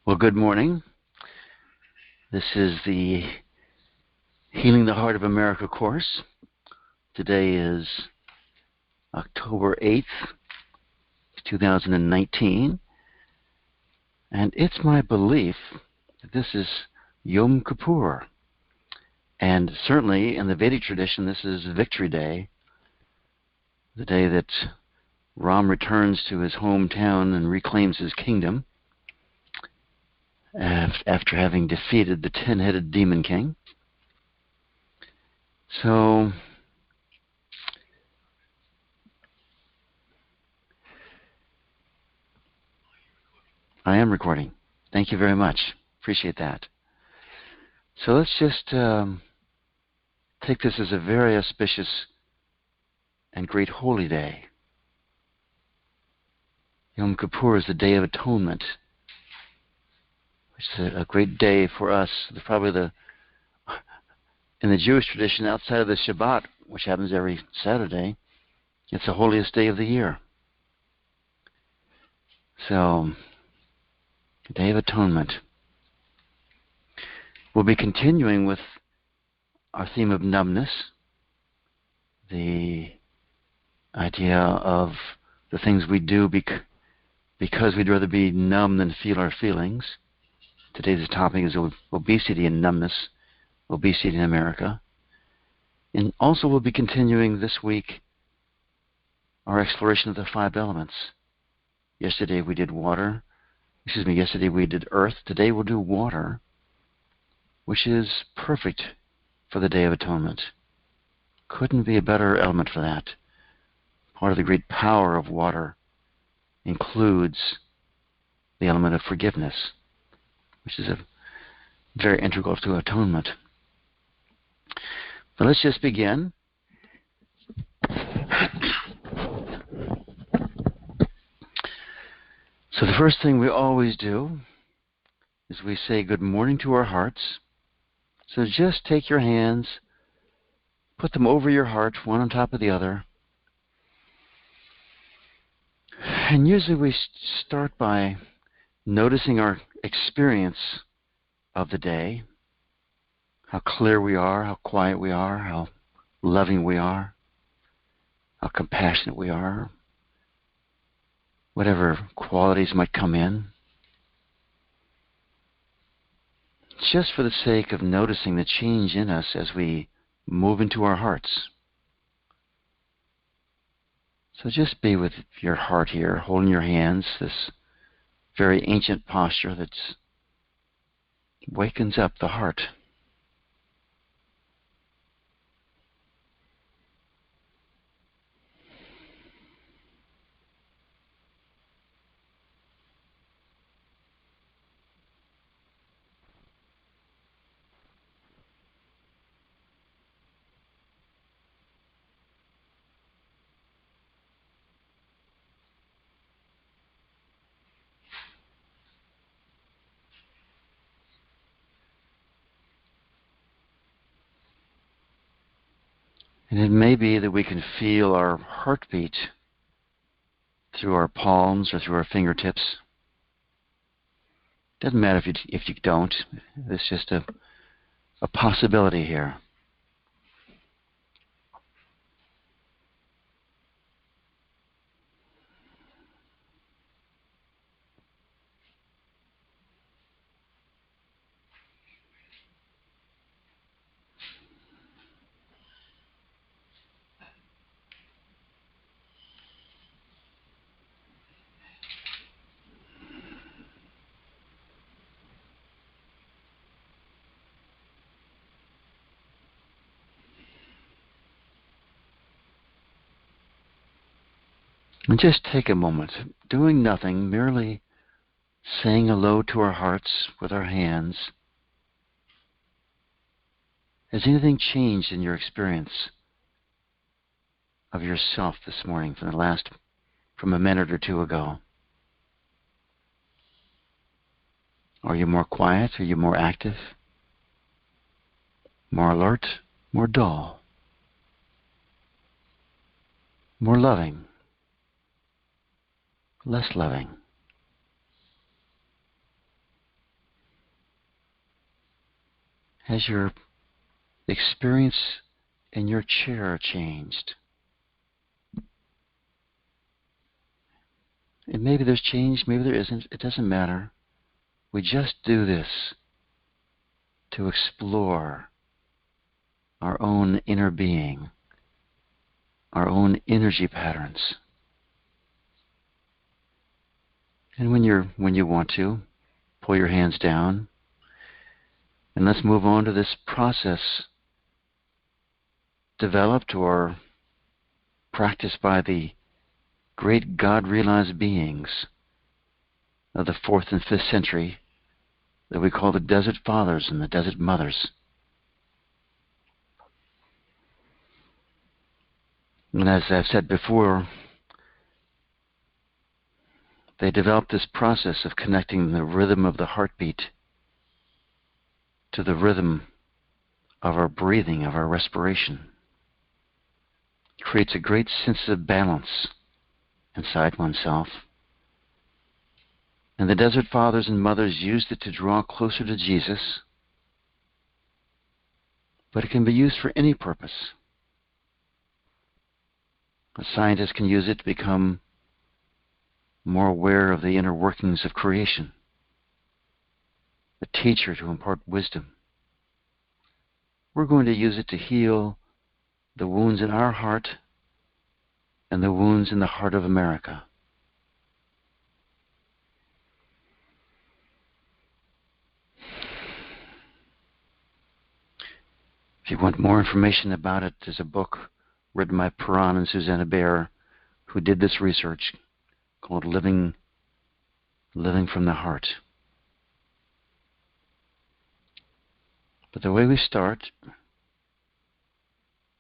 Well, good morning. This is the Healing the Heart of America course. Today is October 8th, 2019, and it's my belief that this is Yom Kippur. And certainly in the Vedic tradition, this is Victory Day, the day that Ram returns to his hometown and reclaims his kingdom after having defeated the 10-headed demon king. So I am recording. Thank you very much. Appreciate that. So let's just take this as a very auspicious and great holy day. Yom Kippur is the Day of Atonement, which is a great day for us. Probably in the Jewish tradition, outside of the Shabbat, which happens every Saturday, it's the holiest day of the year. So, the Day of Atonement. We'll be continuing with our theme of numbness, the idea of the things we do because we'd rather be numb than feel our feelings. Today's topic is obesity and numbness, obesity in America. And also we'll be continuing this week our exploration of the 5 elements. Yesterday we did yesterday we did earth. Today we'll do water, which is perfect for the Day of Atonement. Couldn't be a better element for that. Part of the great power of water includes the element of forgiveness, which is very integral to atonement. But let's just begin. So the first thing we always do is we say good morning to our hearts. So just take your hands, put them over your heart, one on top of the other. And usually we start by noticing our experience of the day, how clear we are, how quiet we are, how loving we are, how compassionate we are, whatever qualities might come in. Just for the sake of noticing the change in us as we move into our hearts. So just be with your heart here, holding your hands, this very ancient posture that wakens up the heart. And it may be that we can feel our heartbeat through our palms or through our fingertips. Doesn't matter if you don't. It's just a possibility here. And just take a moment, doing nothing, merely saying hello to our hearts with our hands. Has anything changed in your experience of yourself this morning from a minute or two ago? Are you more quiet? Are you more active? More alert? More dull? More loving? Less loving? Has your experience in your chair changed? And maybe there's change, maybe there isn't. It doesn't matter. We just do this to explore our own inner being, our own energy patterns. And when you want to, pull your hands down, and let's move on to this process developed or practiced by the great God-realized beings of the 4th and 5th century that we call the Desert Fathers and the Desert Mothers. And as I've said before, they developed this process of connecting the rhythm of the heartbeat to the rhythm of our breathing, of our respiration. It creates a great sense of balance inside oneself. And the Desert Fathers and Mothers used it to draw closer to Jesus, but it can be used for any purpose. A scientist can use it to become more aware of the inner workings of creation. A teacher to impart wisdom. We're going to use it to heal the wounds in our heart and the wounds in the heart of America. If you want more information about it, there's a book written by Perron and Susanna Baer, who did this research, called Living from the Heart. But the way we start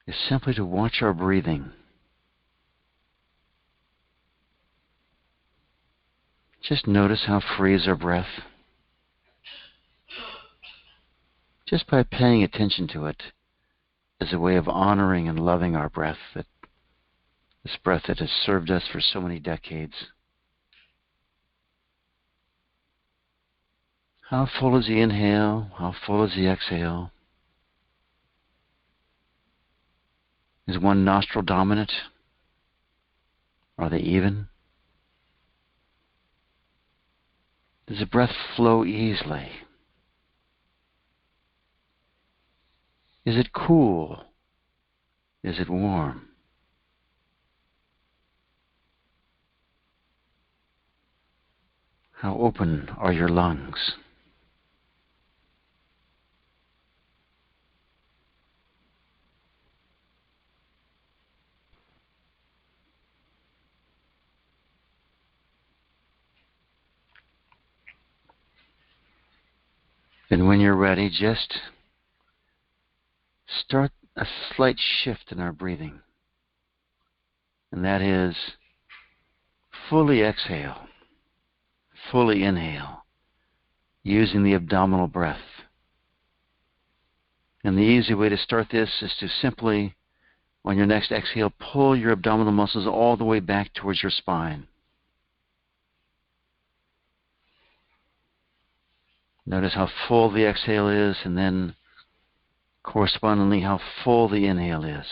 is simply to watch our breathing. Just notice how free is our breath. Just by paying attention to it as a way of honoring and loving our breath, this breath that has served us for so many decades. How full is the inhale? How full is the exhale? Is one nostril dominant? Are they even? Does the breath flow easily? Is it cool? Is it warm? How open are your lungs? And when you're ready, just start a slight shift in our breathing. And that is fully exhale, fully inhale, using the abdominal breath. And the easy way to start this is to simply, on your next exhale, pull your abdominal muscles all the way back towards your spine. Notice how full the exhale is, and then correspondingly how full the inhale is.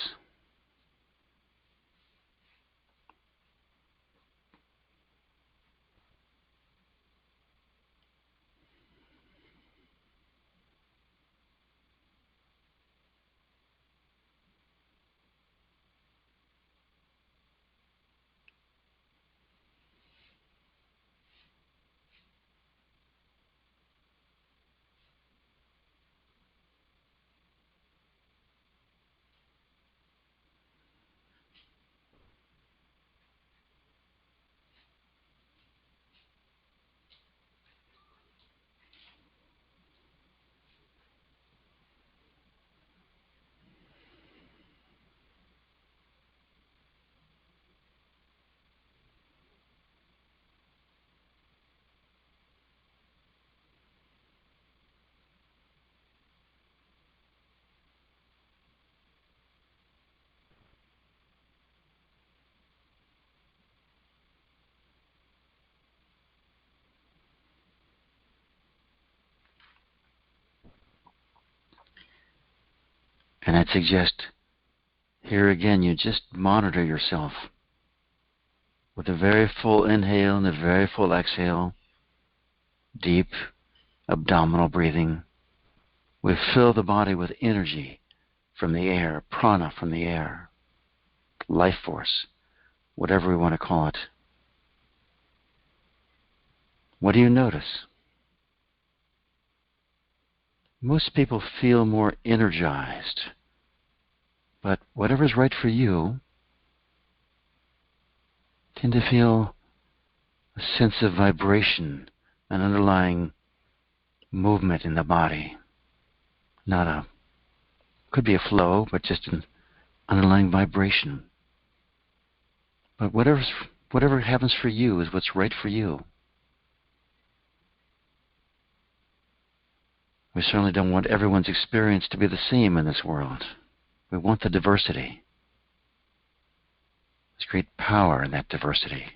And I'd suggest here again you just monitor yourself with a very full inhale and a very full exhale, deep abdominal breathing. We fill the body with energy from the air, prana from the air, life force, whatever we want to call it. What do you notice? Most people feel more energized, but whatever's right for you, tend to feel a sense of vibration, an underlying movement in the body. Could be a flow, but just an underlying vibration. But whatever happens for you is what's right for you. We certainly don't want everyone's experience to be the same in this world. We want the diversity. There's great power in that diversity.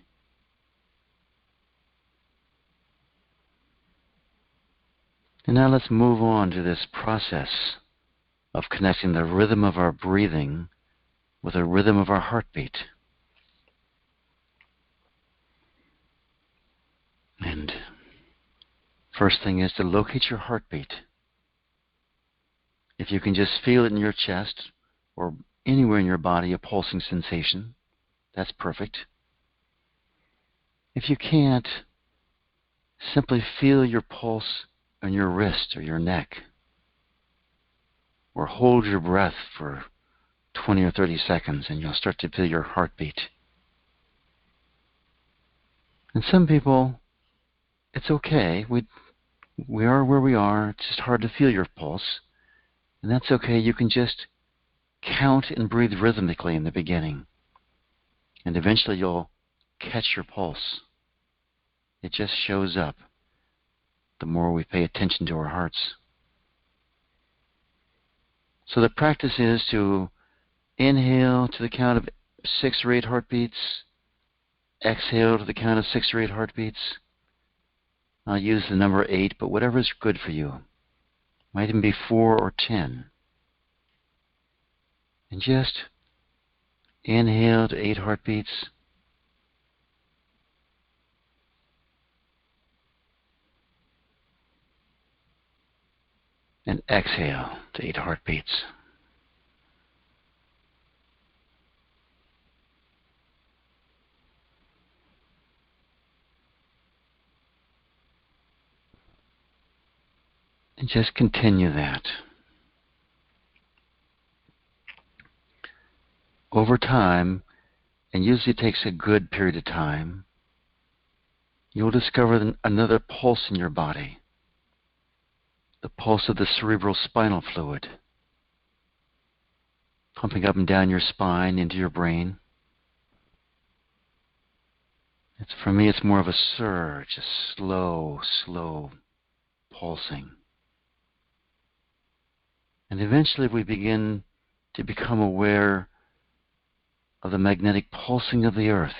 And now let's move on to this process of connecting the rhythm of our breathing with the rhythm of our heartbeat. And first thing is to locate your heartbeat. If you can just feel it in your chest or anywhere in your body, a pulsing sensation, that's perfect. If you can't, simply feel your pulse on your wrist or your neck, or hold your breath for 20 or 30 seconds and you'll start to feel your heartbeat. And some people, it's okay. We are where we are. It's just hard to feel your pulse. And that's okay. You can just count and breathe rhythmically in the beginning. And eventually you'll catch your pulse. It just shows up the more we pay attention to our hearts. So the practice is to inhale to the count of 6 or 8 heartbeats. Exhale to the count of 6 or 8 heartbeats. I'll use the number 8, but whatever is good for you. Might even be 4 or 10. And just inhale to 8 heartbeats. And exhale to 8 heartbeats. And just continue that. Over time, and usually it takes a good period of time, you'll discover another pulse in your body. The pulse of the cerebral spinal fluid, pumping up and down your spine into your brain. For me, it's more of a surge, a slow pulsing. And eventually we begin to become aware of the magnetic pulsing of the earth.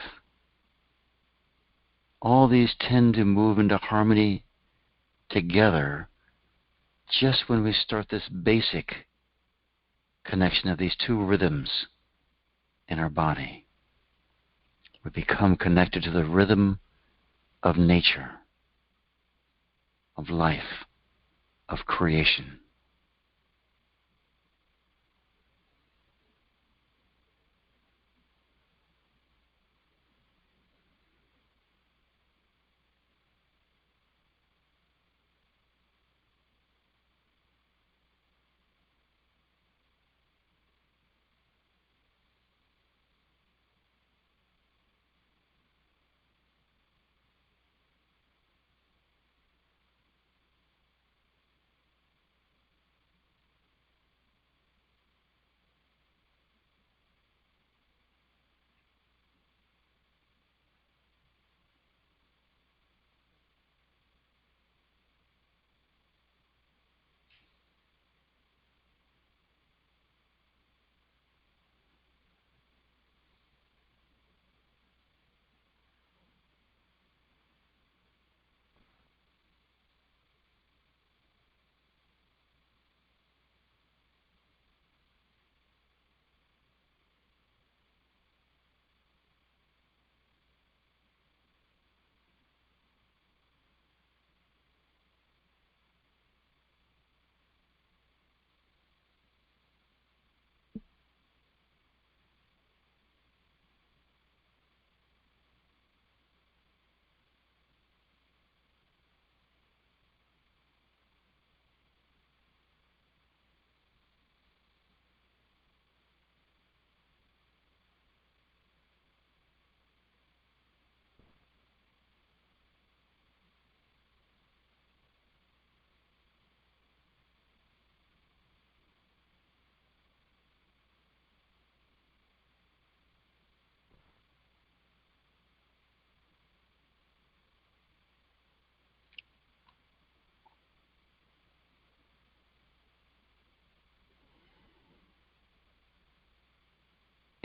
All these tend to move into harmony together just when we start this basic connection of these two rhythms in our body. We become connected to the rhythm of nature, of life, of creation.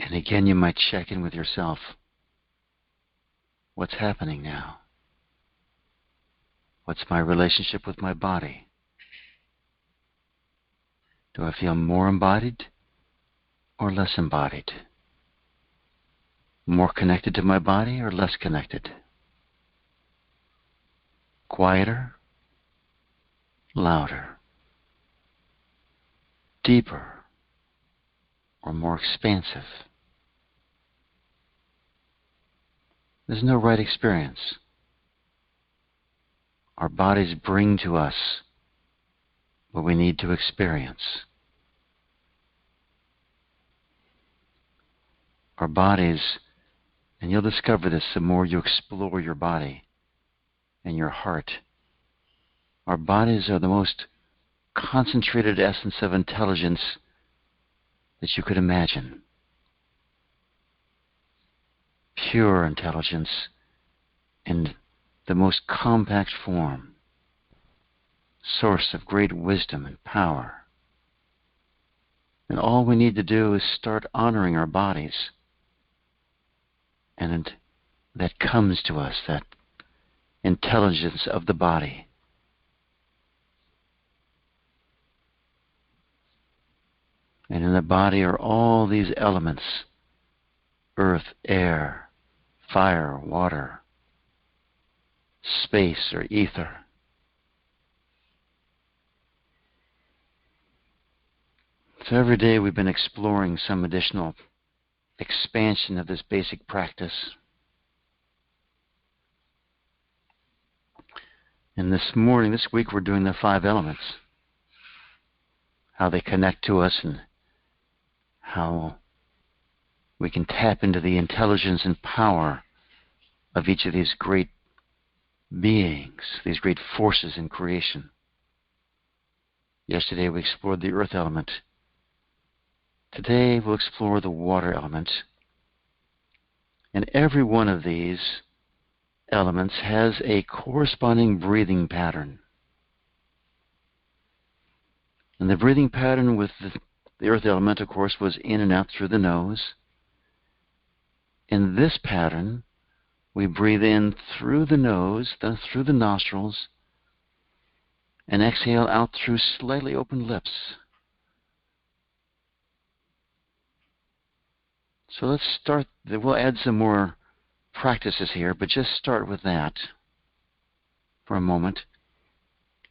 And again, you might check in with yourself. What's happening now? What's my relationship with my body? Do I feel more embodied or less embodied? More connected to my body or less connected? Quieter? Louder? Deeper? Or more expansive? There's no right experience. Our bodies bring to us what we need to experience. Our bodies, and you'll discover this the more you explore your body and your heart, our bodies are the most concentrated essence of intelligence that you could imagine. Pure intelligence in the most compact form, source of great wisdom and power. And all we need to do is start honoring our bodies. And that comes to us, that intelligence of the body. And in the body are all these elements: earth, air, fire, water, space or ether. So every day we've been exploring some additional expansion of this basic practice. And this week, we're doing the 5 elements, how they connect to us and how we can tap into the intelligence and power of each of these great beings, these great forces in creation. Yesterday we explored the earth element. Today we'll explore the water element. And every one of these elements has a corresponding breathing pattern. And the breathing pattern with the earth element, of course, was in and out through the nose. In this pattern, we breathe in through the nose, then through the nostrils, and exhale out through slightly open lips. So let's start. We'll add some more practices here, but just start with that for a moment.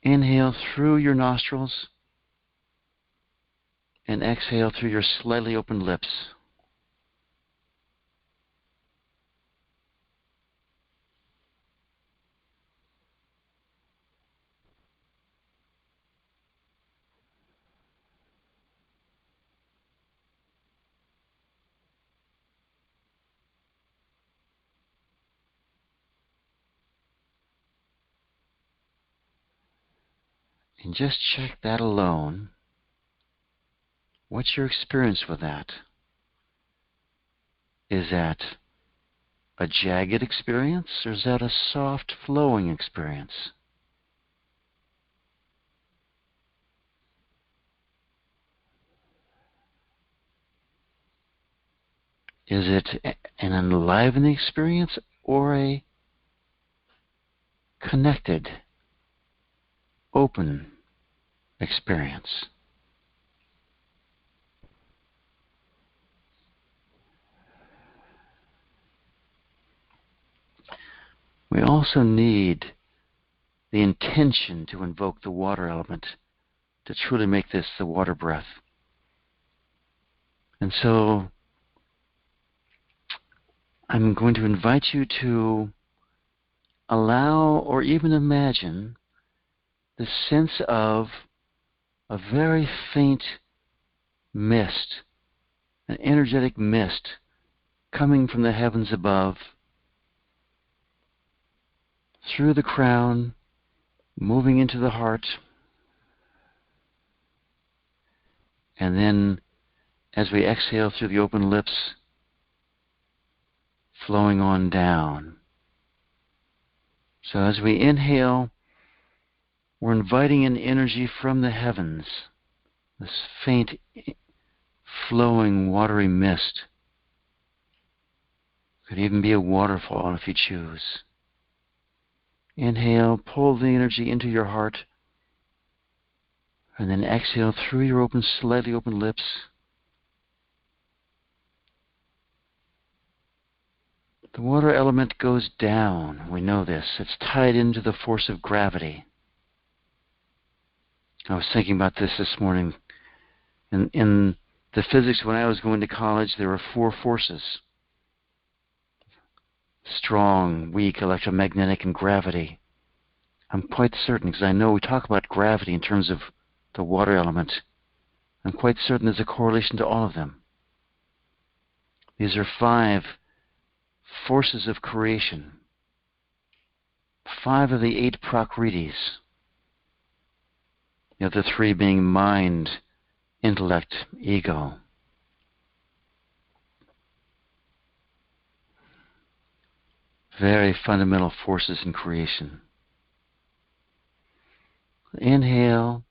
Inhale through your nostrils and exhale through your slightly open lips. And just check that alone. What's your experience with that? Is that a jagged experience, or is that a soft, flowing experience? Is it an enlivening experience or a connected, open experience? We also need the intention to invoke the water element to truly make this the water breath. And so I'm going to invite you to allow or even imagine the sense of a very faint mist, an energetic mist coming from the heavens above, through the crown, moving into the heart, and then as we exhale through the open lips, flowing on down. So as we inhale, we're inviting in energy from the heavens, this faint, flowing, watery mist Could even be a waterfall if you choose. Inhale, pull the energy into your heart, and then exhale through your slightly open lips. The water element goes down. We know this. It's tied into the force of gravity. I was thinking about this morning. In the physics, when I was going to college, there were 4 forces: strong, weak, electromagnetic, and gravity. I'm quite certain, because I know we talk about gravity in terms of the water element. I'm quite certain there's a correlation to all of them. These are 5 forces of creation. 5 of the 8 prakritis. The other 3 being mind, intellect, ego. Very fundamental forces in creation. Inhale,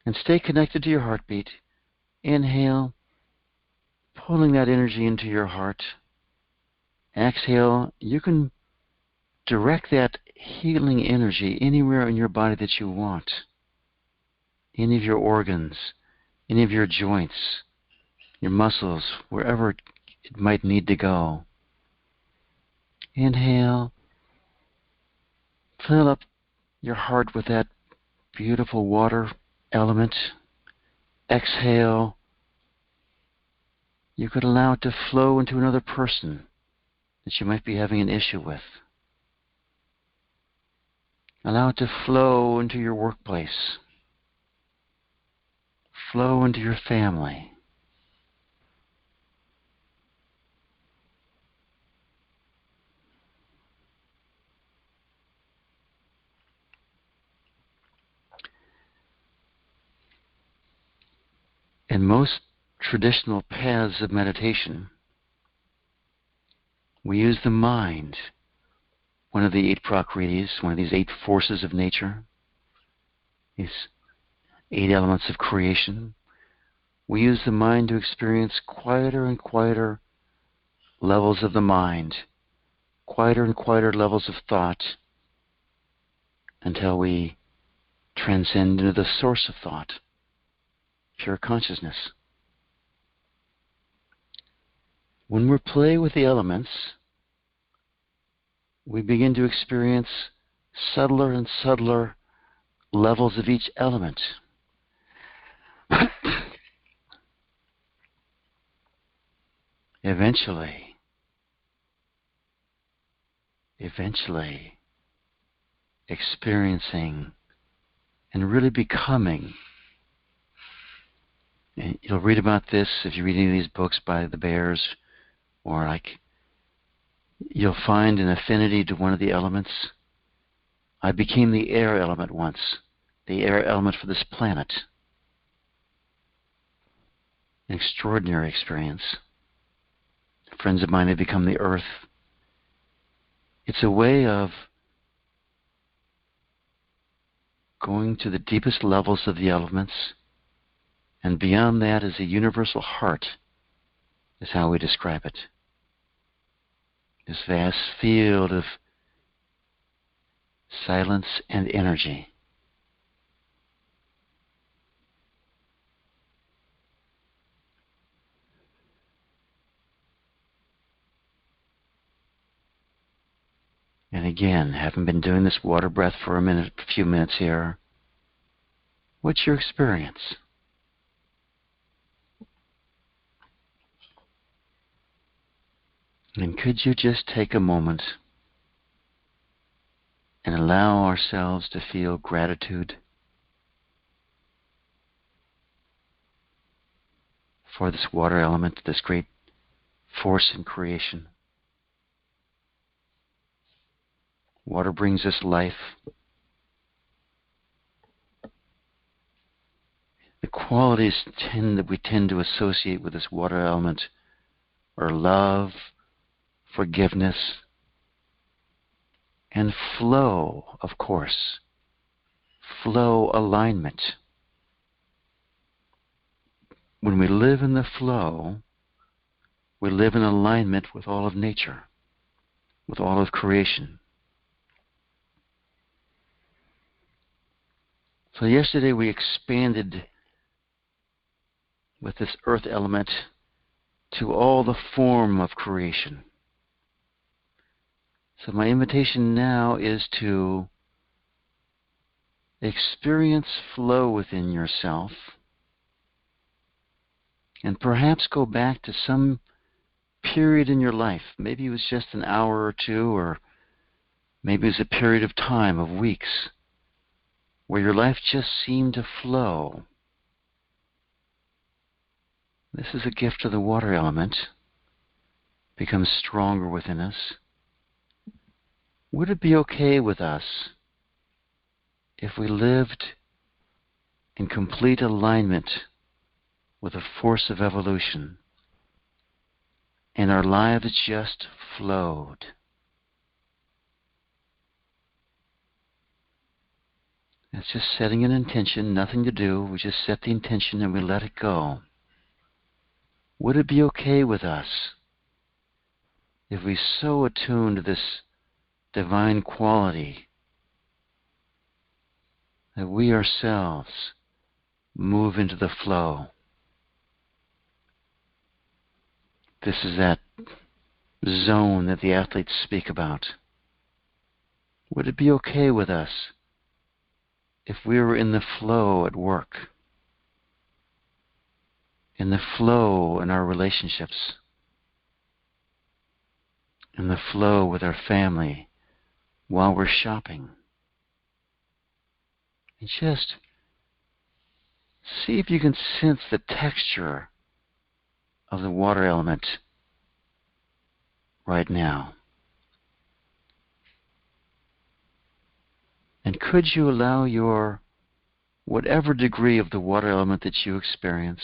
and stay connected to your heartbeat. Inhale, pulling that energy into your heart. Exhale, you can direct that healing energy anywhere in your body that you want. Any of your organs, any of your joints, your muscles, wherever it might need to go. Inhale, fill up your heart with that beautiful water element. Exhale, you could allow it to flow into another person that you might be having an issue with. Allow it to flow into your workplace, flow into your family. In most traditional paths of meditation, we use the mind, one of the 8 prakritis, one of these 8 forces of nature, these 8 elements of creation. We use the mind to experience quieter and quieter levels of the mind, quieter and quieter levels of thought, until we transcend into the source of thought, pure consciousness. When we play with the elements, we begin to experience subtler and subtler levels of each element. Eventually, experiencing and really becoming. And you'll read about this if you read any of these books by the Bears, or you'll find an affinity to one of the elements. I became the air element once, the air element for this planet. An extraordinary experience. Friends of mine have become the earth. It's a way of going to the deepest levels of the elements, and beyond that is a universal heart, is how we describe it. This vast field of silence and energy. And again, having been doing this water breath for a few minutes here, what's your experience? And could you just take a moment and allow ourselves to feel gratitude for this water element, this great force in creation? Water brings us life. The qualities that we tend to associate with this water element are love, forgiveness, and flow, of course. Flow alignment. When we live in the flow, We live in alignment with all of nature, with all of creation. So yesterday we expanded with this earth element to all the form of creation. So my invitation now is to experience flow within yourself and perhaps go back to some period in your life. Maybe it was just an hour or two, or maybe it was a period of time, of weeks, where your life just seemed to flow. This is a gift of the water element. Becomes stronger within us. Would it be okay with us if we lived in complete alignment with the force of evolution and our lives just flowed? It's just setting an intention, nothing to do. We just set the intention and we let it go. Would it be okay with us if we so attune to this divine quality that we ourselves move into the flow? This is that zone that the athletes speak about. Would it be okay with us if we were in the flow at work, in the flow in our relationships, in the flow with our family while we're shopping? And just see if you can sense the texture of the water element right now. And could you allow your, whatever degree of the water element that you experience,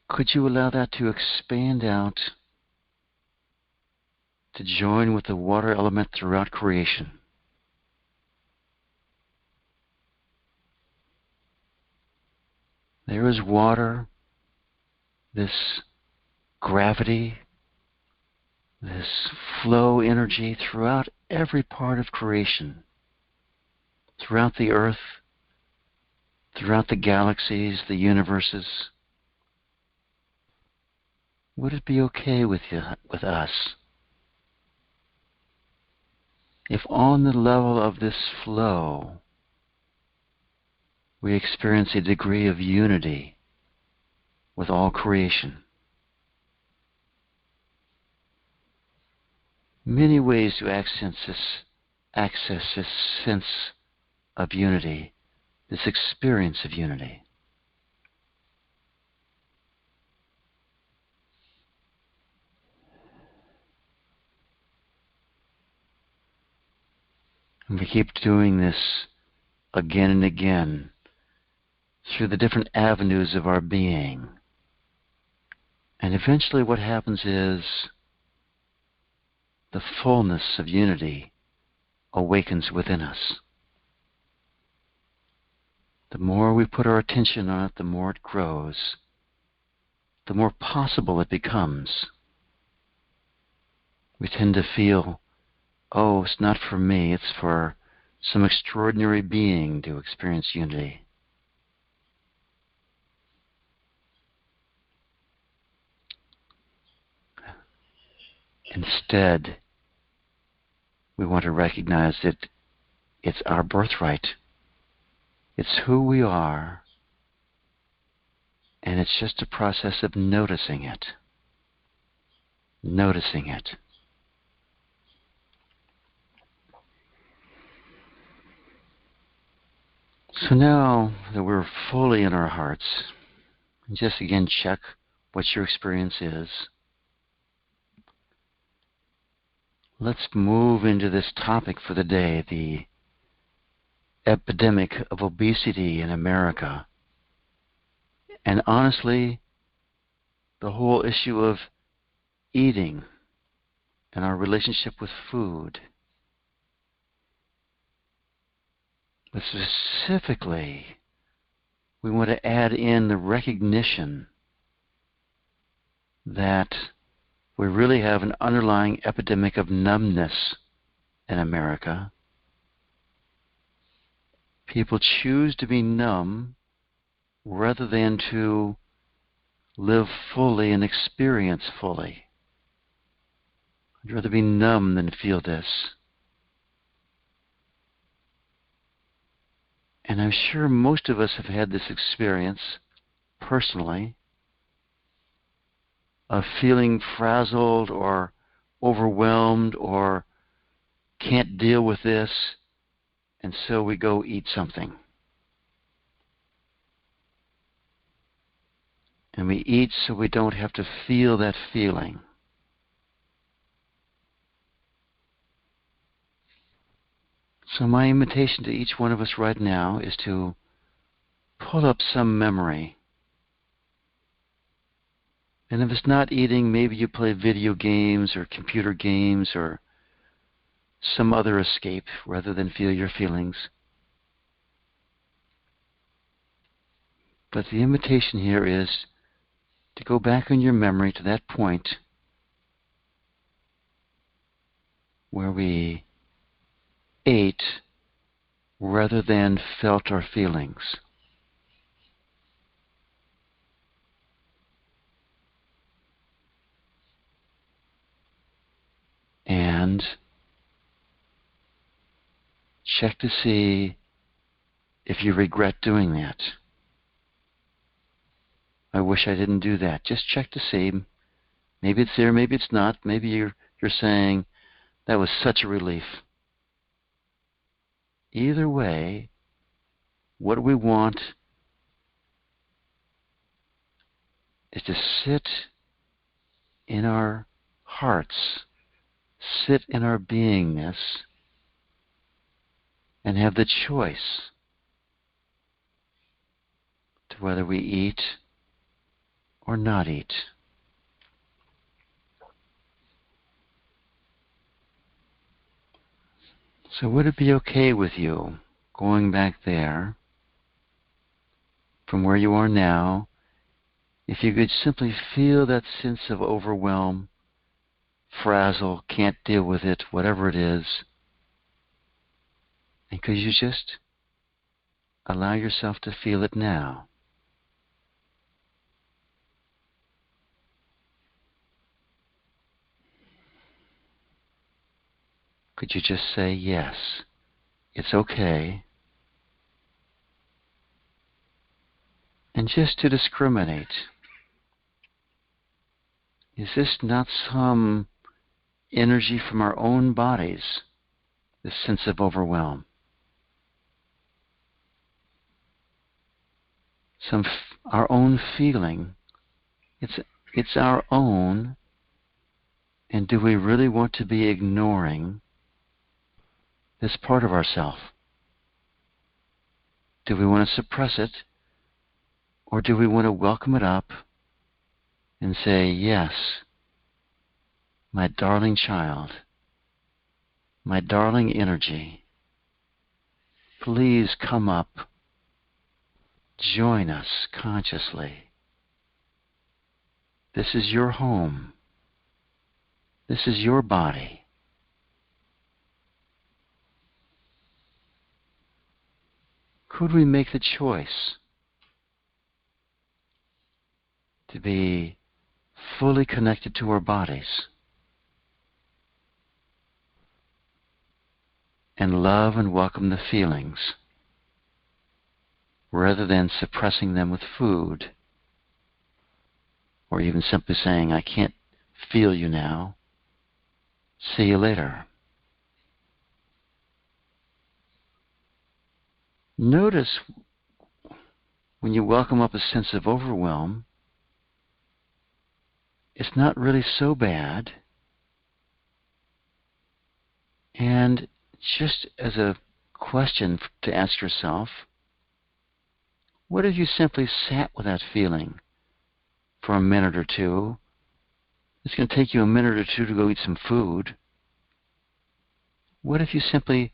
could you allow that to expand out, to join with the water element throughout creation? There is water, this gravity, this flow energy throughout every part of creation, throughout the earth, throughout the galaxies, the universes. Would it be okay with us if on the level of this flow we experience a degree of unity with all creation? Many ways to access this sense of unity, this experience of unity. And we keep doing this again and again through the different avenues of our being. And eventually what happens is the fullness of unity awakens within us. The more we put our attention on it, the more it grows, the more possible it becomes. We tend to feel, oh, it's not for me, it's for some extraordinary being to experience unity. Instead, we want to recognize that it's our birthright. It's who we are, and it's just a process of noticing it. Noticing it. So now that we're fully in our hearts, just again check what your experience is. Let's move into this topic for the day, the epidemic of obesity in America. And honestly, the whole issue of eating and our relationship with food. But specifically, we want to add in the recognition that we really have an underlying epidemic of numbness in America. People choose to be numb rather than to live fully and experience fully. I'd rather be numb than feel this. And I'm sure most of us have had this experience personally of feeling frazzled or overwhelmed or can't deal with this, and so we go eat something. And we eat so we don't have to feel that feeling. So my invitation to each one of us right now is to pull up some memory. And if it's not eating, maybe you play video games or computer games or some other escape rather than feel your feelings. But the invitation here is to go back in your memory to that point where we ate rather than felt our feelings. And check to see if you regret doing that. I wish I didn't do that. Just check to see. Maybe it's there, maybe it's not. Maybe you're saying, that was such a relief. Either way, what we want is to sit in our hearts, sit in our beingness, and have the choice to whether we eat or not eat. So would it be okay with you going back there from where you are now, if you could simply feel that sense of overwhelm, frazzle, can't deal with it, whatever it is, and could you just allow yourself to feel it now? Could you just say, yes, it's okay? And just to discriminate, is this not some energy from our own bodies, this sense of overwhelm? Our own feeling. It's our own, and do we really want to be ignoring this part of ourself? Do we want to suppress it, or do we want to welcome it up and say, yes, my darling child, my darling energy, please come up, join us consciously. This is your home. This is your body. Could we make the choice to be fully connected to our bodies and love and welcome the feelings rather than suppressing them with food or even simply saying, I can't feel you now. See you later. Notice when you welcome up a sense of overwhelm, it's not really so bad. And just as a question to ask yourself, what if you simply sat with that feeling for a minute or two? It's going to take you a minute or two to go eat some food. What if you simply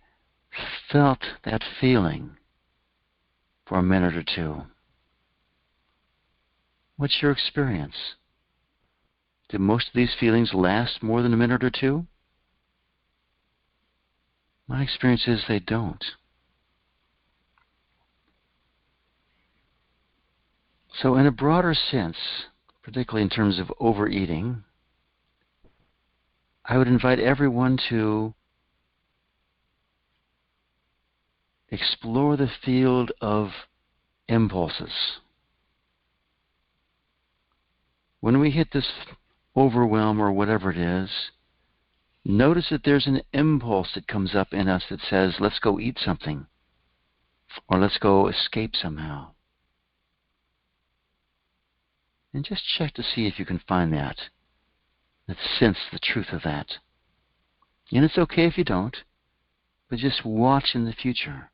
felt that feeling for a minute or two? What's your experience? Do most of these feelings last more than a minute or two? My experience is they don't. So in a broader sense, particularly in terms of overeating, I would invite everyone to explore the field of impulses. When we hit this overwhelm or whatever it is, notice that there's an impulse that comes up in us that says, let's go eat something, or let's go escape somehow. And just check to see if you can find that. Let's sense the truth of that. And it's okay if you don't, but just watch in the future.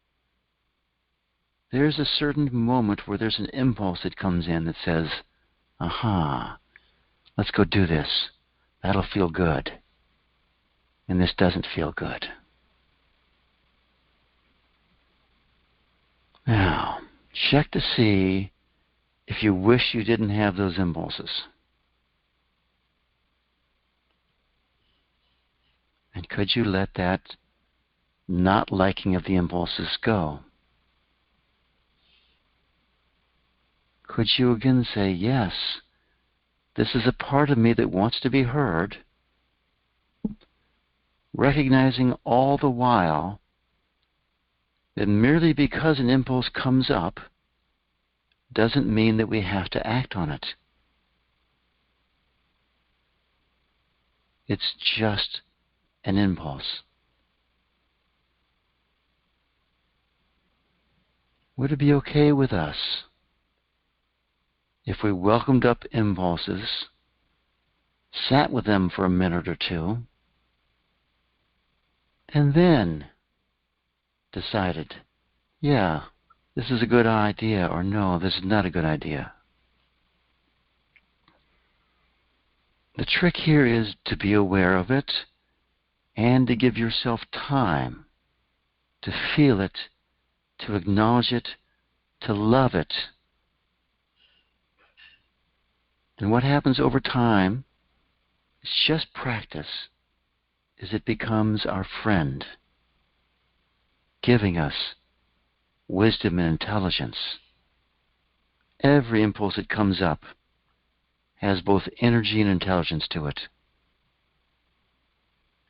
There's a certain moment where there's an impulse that comes in that says, aha, let's go do this. That'll feel good. And this doesn't feel good. Now, check to see if you wish you didn't have those impulses. And could you let that not liking of the impulses go? Could you again say, yes, this is a part of me that wants to be heard, recognizing all the while that merely because an impulse comes up doesn't mean that we have to act on it. It's just an impulse. Would it be okay with us if we welcomed up impulses, sat with them for a minute or two, and then decided, yeah, this is a good idea, or no, this is not a good idea? The trick here is to be aware of it and to give yourself time to feel it, to acknowledge it, to love it. And what happens over time, it's just practice, is it becomes our friend, giving us wisdom and intelligence. Every impulse that comes up has both energy and intelligence to it.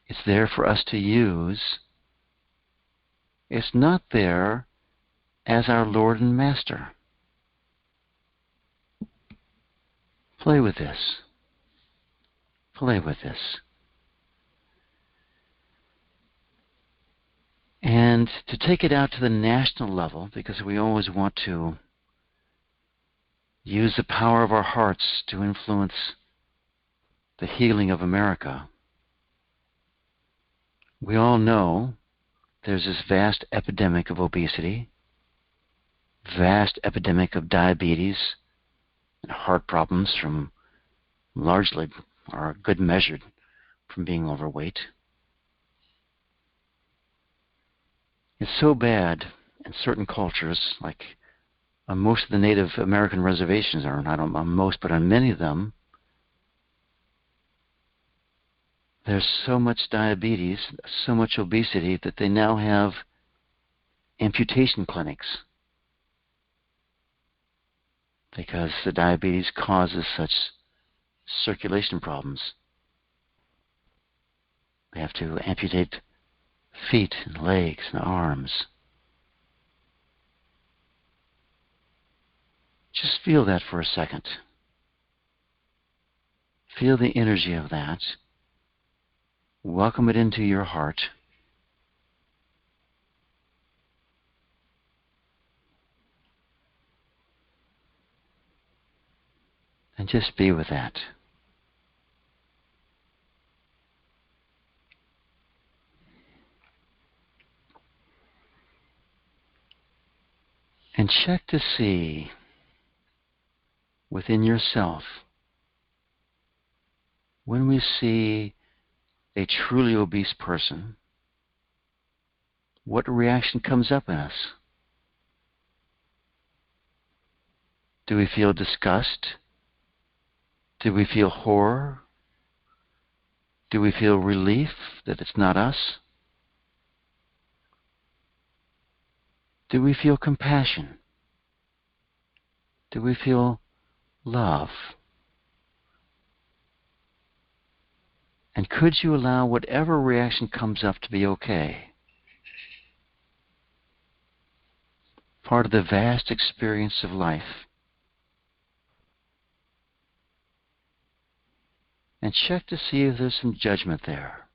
It's there for us to use. It's not there as our Lord and Master. Play with this. Play with this. And to take it out to the national level, because we always want to use the power of our hearts to influence the healing of America. We all know there's this vast epidemic of obesity, vast epidemic of diabetes, and heart problems from largely, or a good measure, from being overweight. It's so bad in certain cultures, like on most of the Native American reservations, or not on most, but on many of them, there's so much diabetes, so much obesity, that they now have amputation clinics because the diabetes causes such circulation problems. They have to amputate feet and legs and arms. Just feel that for a second. Feel the energy of that. Welcome it into your heart. And just be with that. And check to see within yourself, when we see a truly obese person, what reaction comes up in us? Do we feel disgust? Do we feel horror? Do we feel relief that it's not us? Do we feel compassion? Do we feel love? And could you allow whatever reaction comes up to be okay? Part of the vast experience of life. And check to see if there's some judgment there.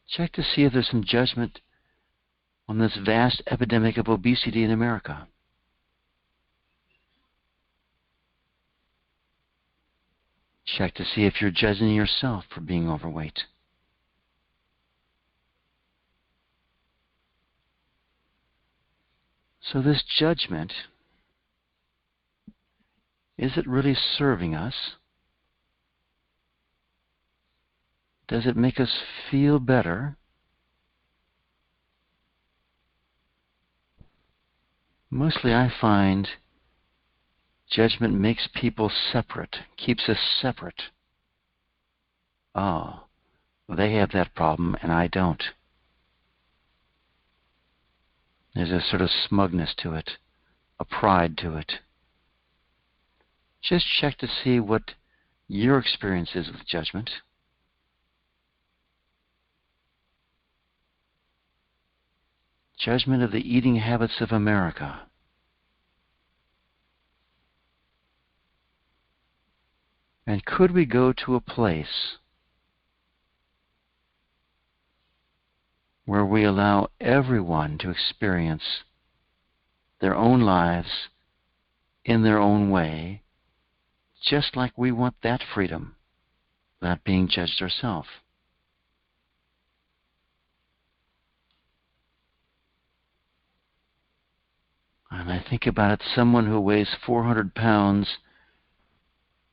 Check to see if there's some judgment on this vast epidemic of obesity in America. Check to see if you're judging yourself for being overweight. So this judgment, is it really serving us? Does it make us feel better? Mostly I find judgment makes people separate, keeps us separate. Oh, they have that problem and I don't. There's a sort of smugness to it, a pride to it. Just check to see what your experience is with judgment. Judgment of the eating habits of America. And could we go to a place where we allow everyone to experience their own lives in their own way, just like we want that freedom, without being judged ourselves? And I think about it, someone who weighs 400 pounds,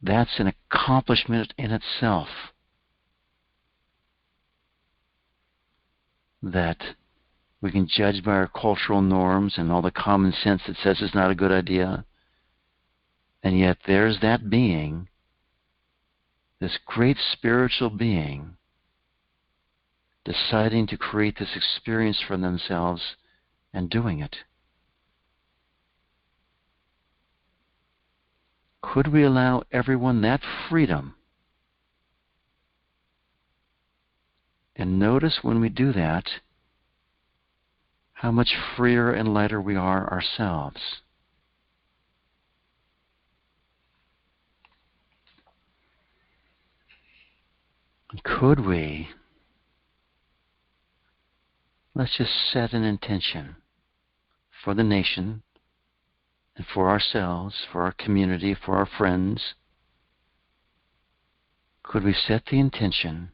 that's an accomplishment in itself. That we can judge by our cultural norms and all the common sense that says it's not a good idea. And yet there's that being, this great spiritual being, deciding to create this experience for themselves and doing it. Could we allow everyone that freedom? And notice when we do that, how much freer and lighter we are ourselves. And could we, let's just set an intention for the nation and for ourselves, for our community, for our friends. Could we set the intention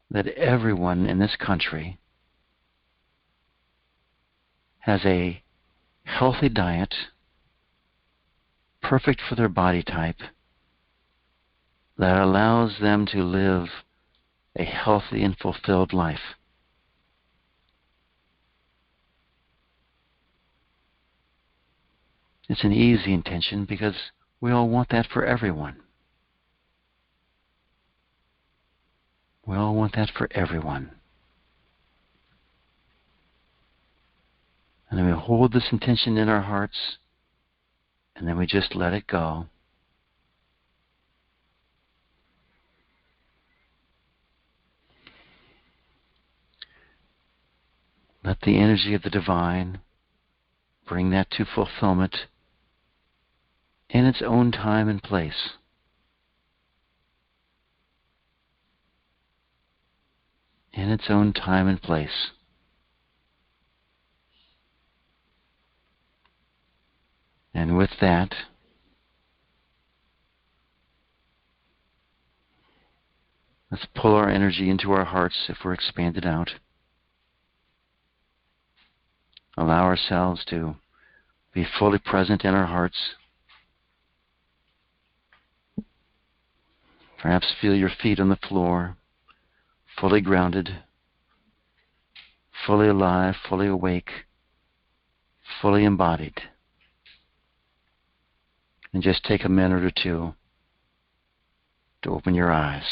that everyone in this country has a healthy diet, perfect for their body type, that allows them to live a healthy and fulfilled life? It's an easy intention because we all want that for everyone. We all want that for everyone. And then we hold this intention in our hearts, and then we just let it go. Let the energy of the divine bring that to fulfillment in its own time and place. In its own time and place. And with that, let's pull our energy into our hearts if we're expanded out. Allow ourselves to be fully present in our hearts. Perhaps feel your feet on the floor, fully grounded, fully alive, fully awake, fully embodied. And just take a minute or two to open your eyes.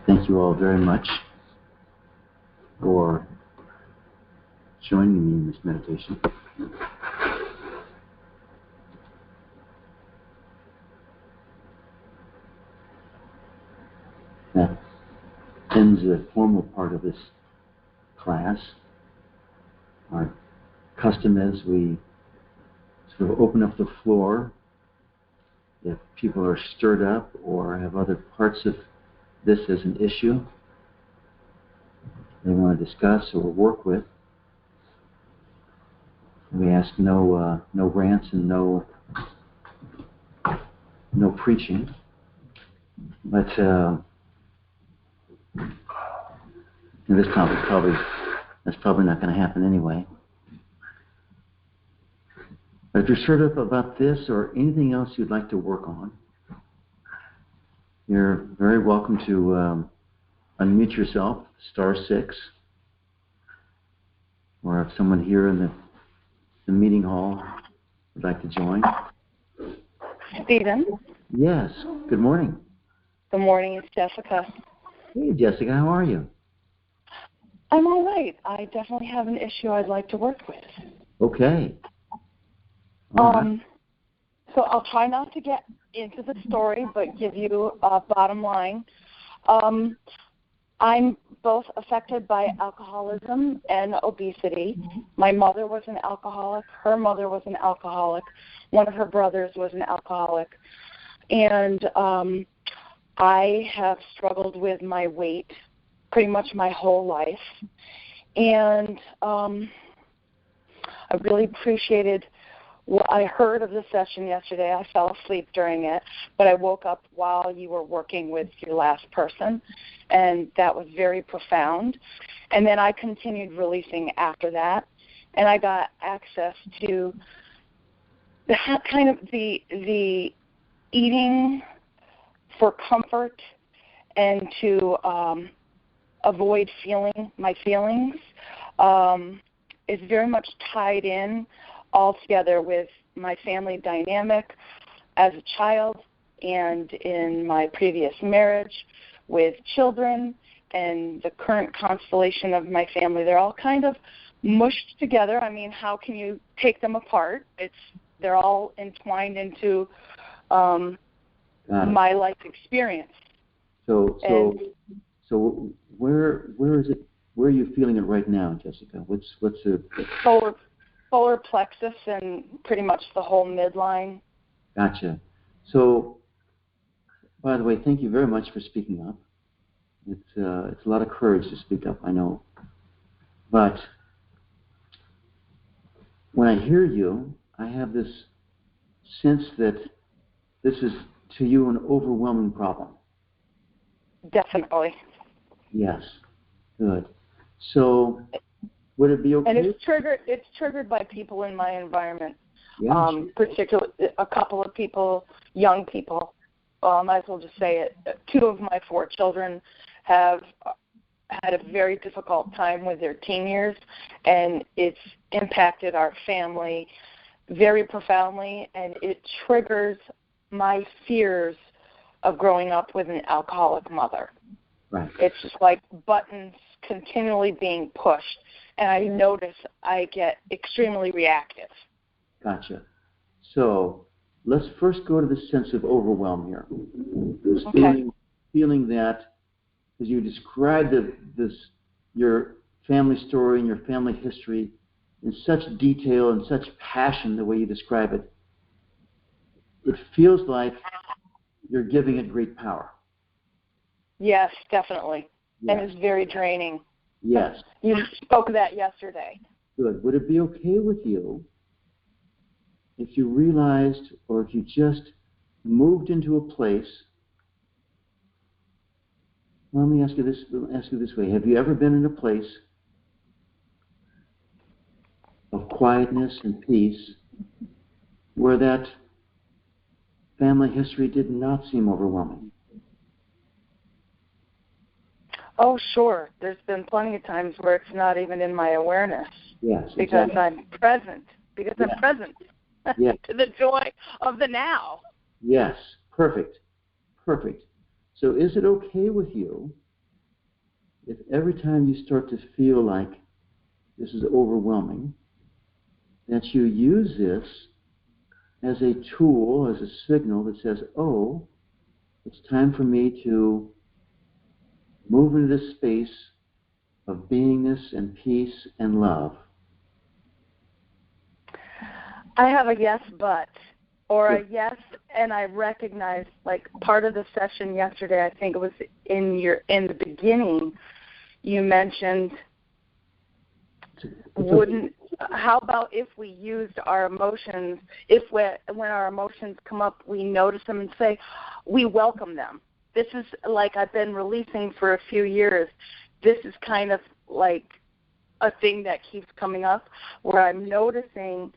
Thank you all very much for joining me in this meditation. That ends the formal part of this class. Our custom is we sort of open up the floor if people are stirred up or have other parts of this as an issue they want to discuss or work with. We ask no rants and no preaching, but this topic that's probably not going to happen anyway. But if you're stirred up about this or anything else you'd like to work on, you're very welcome to unmute yourself, *6, or if someone here in the meeting hall would like to join. Stephen? Yes, good morning. Good morning, it's Jessica. Hey, Jessica, how are you? I'm all right. I definitely have an issue I'd like to work with. Okay. Right. So I'll try not to get into the story, but give you a bottom line. I'm both affected by alcoholism and obesity. My mother was an alcoholic. Her mother was an alcoholic. One of her brothers was an alcoholic. And I have struggled with my weight pretty much my whole life. And I really appreciated what I heard of the session yesterday. I fell asleep during it, but I woke up while you were working with your last person, and that was very profound. And then I continued releasing after that, and I got access to the eating for comfort and to avoid feeling my feelings is very much tied in all together with my family dynamic as a child and in my previous marriage with children and the current constellation of my family. They're all kind of mushed together. I mean, how can you take them apart? They're all entwined into my life experience. So where is it? Where are you feeling it right now, Jessica? What's the solar plexus and pretty much the whole midline. Gotcha. So, by the way, thank you very much for speaking up. It's a lot of courage to speak up, I know. But when I hear you, I have this sense that this is, to you, an overwhelming problem. Definitely. Yes. Good. So, would it be okay? And it's triggered by people in my environment. Yeah. Particularly a couple of people, young people. I might as well just say it. 2 of my 4 children have had a very difficult time with their teen years, and it's impacted our family very profoundly, and it triggers my fears of growing up with an alcoholic mother. Right. It's just like buttons continually being pushed, and I notice I get extremely reactive. Gotcha. So let's first go to the sense of overwhelm here. This feeling that, as you described your family story and your family history in such detail and such passion, the way you describe it, it feels like you're giving it great power. Yes, definitely. Yes. And it's very draining. Yes. You spoke of that yesterday. Good. Would it be okay with you if you realized, or if you just moved into a place? Well, let me ask you this way. Have you ever been in a place of quietness and peace where that family history did not seem overwhelming? Oh, sure. There's been plenty of times where it's not even in my awareness. Yes, because exactly. I'm present. Because I'm present to the joy of the now. Yes, perfect. Perfect. So is it okay with you if every time you start to feel like this is overwhelming, that you use this as a tool, as a signal that says, oh, it's time for me to move into this space of beingness and peace and love? I have a yes, but, or a yes, and I recognize, like, part of the session yesterday, I think it was in the beginning, you mentioned, how about if we used our emotions, when our emotions come up, we notice them and say, we welcome them. This is like I've been releasing for a few years. This is kind of like a thing that keeps coming up where I'm noticing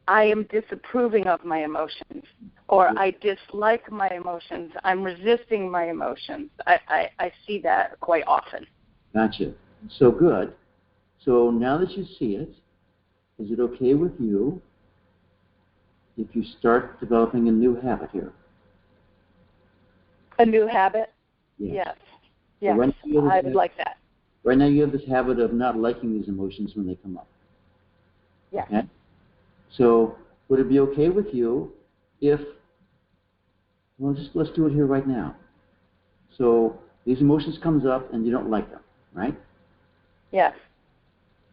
I am disapproving of my emotions, or I dislike my emotions. I'm resisting my emotions. I see that quite often. Gotcha. So good. So now that you see it, is it okay with you if you start developing a new habit here? A new habit? Yes. Yes, So I would like that. Right now you have this habit of not liking these emotions when they come up. Yes. Okay? So would it be okay with you if, well, let's do it here right now. So these emotions comes up and you don't like them, right? Yes.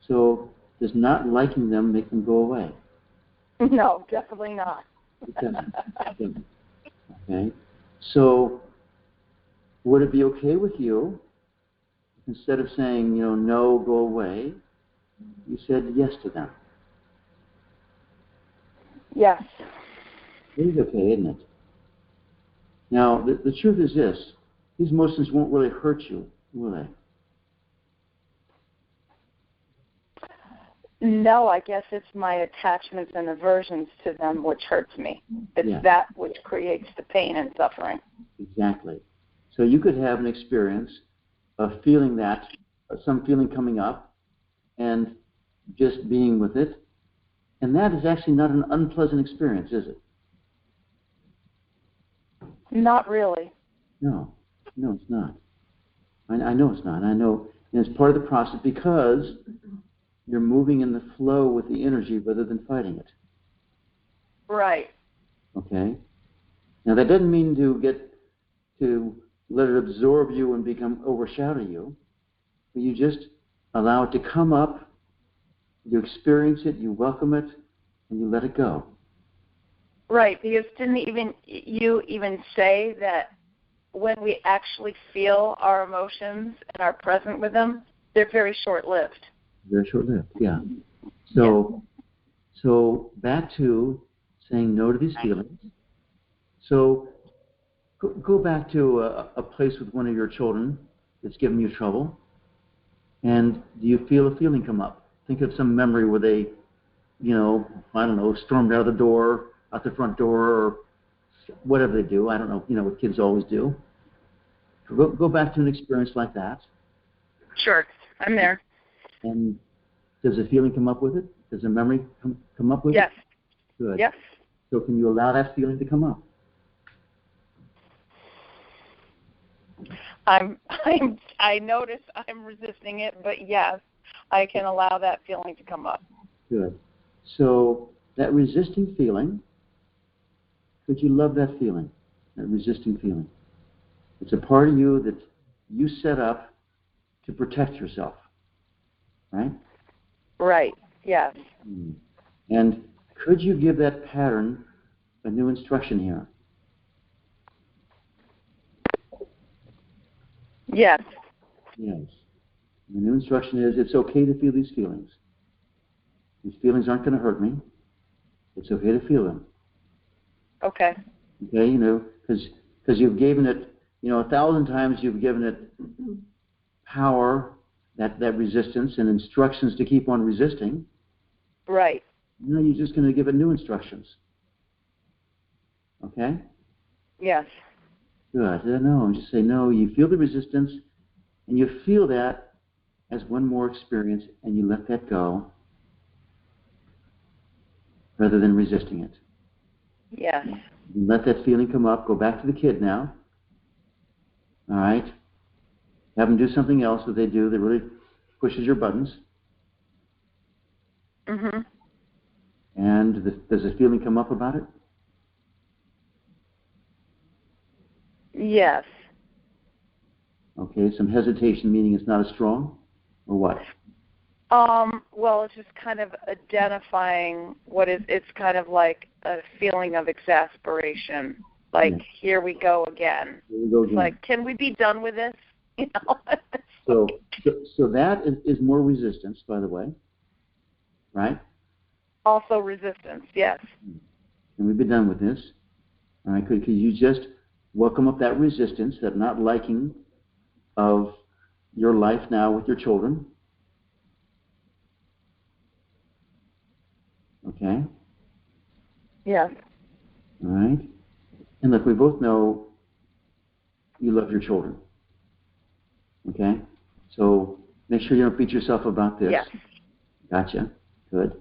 So does not liking them make them go away? No, definitely not. It doesn't. Okay? So would it be okay with you, instead of saying, no, go away, you said yes to them? Yes. It is okay, isn't it? Now, the truth is this. These emotions won't really hurt you, will they? No, I guess it's my attachments and aversions to them which hurts me. It's that which creates the pain and suffering. Exactly. So you could have an experience of feeling that, some feeling coming up, and just being with it. And that is actually not an unpleasant experience, is it? Not really. No, it's not. I know it's not. I know it's part of the process because you're moving in the flow with the energy rather than fighting it. Right. Okay? Now, that doesn't mean to let it absorb you and overshadow you, but you just allow it to come up, you experience it, you welcome it, and you let it go. Right, because didn't you even say that when we actually feel our emotions and are present with them, they're very short-lived. Very short-lived, yeah. So back to saying no to these feelings. So go back to a place with one of your children that's giving you trouble, and do you feel a feeling come up? Think of some memory where they, I don't know, stormed out the front door, or whatever they do. I don't know, what kids always do. Go back to an experience like that. Sure, I'm there. And does a feeling come up with it? Does a memory come up with yes. it? Yes. Good. Yes. So can you allow that feeling to come up? I notice I'm resisting it, but yes, I can allow that feeling to come up. Good. So that resisting feeling, could you love that feeling, that resisting feeling? It's a part of you that you set up to protect yourself, right? Right, yes. And could you give that pattern a new instruction here? Yes. Yes. The new instruction is it's okay to feel these feelings. These feelings aren't going to hurt me. It's okay to feel them. Okay. Okay, because you've given it, 1,000 times you've given it power, that resistance, and instructions to keep on resisting. Right. You're just going to give it new instructions. Okay? Yes. Good. No, just say no. You feel the resistance, and you feel that as one more experience, and you let that go rather than resisting it. Yes. You let that feeling come up. Go back to the kid now. All right? Have them do something else that they do that really pushes your buttons. Mm-hmm. And does a feeling come up about it? Yes. Okay, some hesitation, meaning it's not as strong, or what? Well, it's just kind of identifying it's kind of like a feeling of exasperation. Like, Here we go again. Here we go again. It's like, can we be done with this? So that is more resistance, by the way, right? Also resistance, yes. Can we be done with this? All right, could you just welcome up that resistance, that not liking of your life now with your children? Okay? Yes. All right? And look, we both know you love your children. Okay? So make sure you don't beat yourself about this. Yes. Gotcha. Good.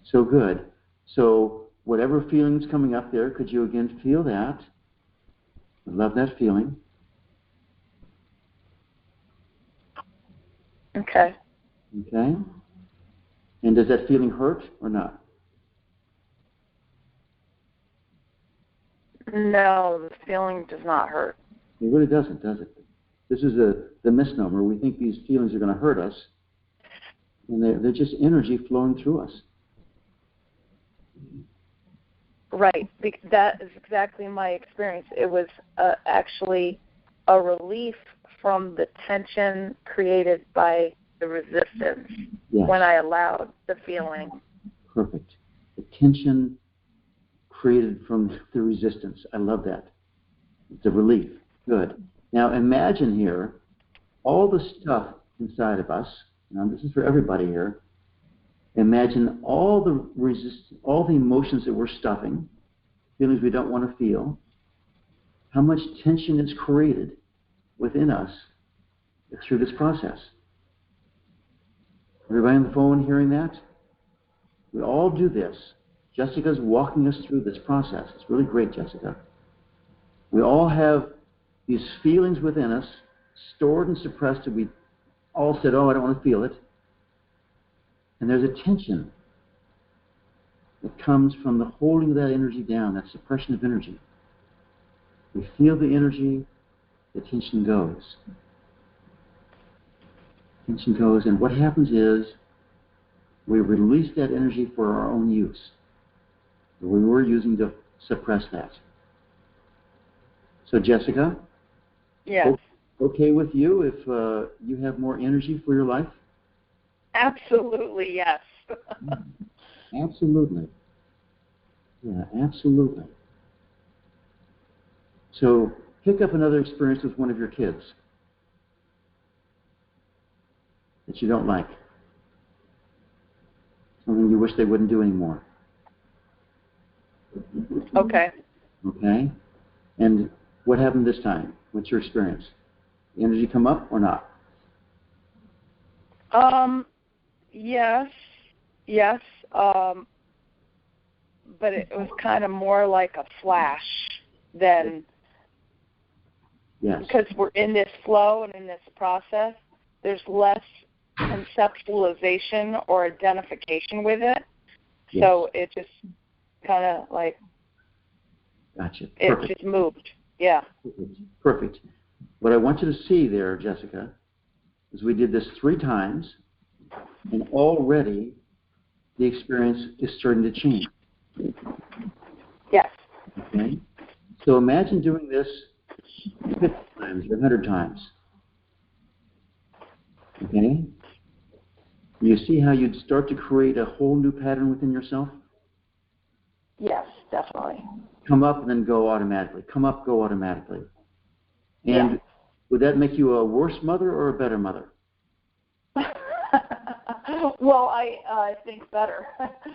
So good. So whatever feeling's coming up there, could you again feel that? Love that feeling. Okay. Okay? And does that feeling hurt or not? No, the feeling does not hurt. It really doesn't, does it? This is the misnomer. We think these feelings are going to hurt us, and they're just energy flowing through us. Right. That is exactly my experience. It was actually a relief from the tension created by the resistance when I allowed the feeling. Perfect. The tension created from the resistance. I love that. It's a relief. Good. Now imagine here all the stuff inside of us. Now this is for everybody here. Imagine all the emotions that we're stuffing, feelings we don't want to feel. How much tension is created within us through this process. Everybody on the phone hearing that? We all do this. Jessica's walking us through this process. It's really great, Jessica. We all have these feelings within us, stored and suppressed, that we all said, oh, I don't want to feel it. And there's a tension that comes from the holding of that energy down, that suppression of energy. We feel the energy, the tension goes. Tension goes, and what happens is we release that energy for our own use. We were using to suppress that. So, Jessica? Yes. Okay with you if you have more energy for your life? Absolutely, yes. Absolutely. Yeah, absolutely. So pick up another experience with one of your kids that you don't like. Something you wish they wouldn't do anymore. Okay. Okay? And what happened this time? What's your experience? The energy come up or not? Yes. Yes. But it was kind of more like a flash than, yes. Because we're in this flow and in this process, there's less conceptualization or identification with it. Yes. So it just kind of like, Gotcha. It just moved. Yeah. Perfect. What I want you to see there, Jessica, is we did this 3 times, and already the experience is starting to change. Yes. Okay? So imagine doing this 50 times or 100 times. Okay? You see how you'd start to create a whole new pattern within yourself? Yes, definitely. Come up and then go automatically. Come up, go automatically. And Yeah. would that make you a worse mother or a better mother? Well, I think better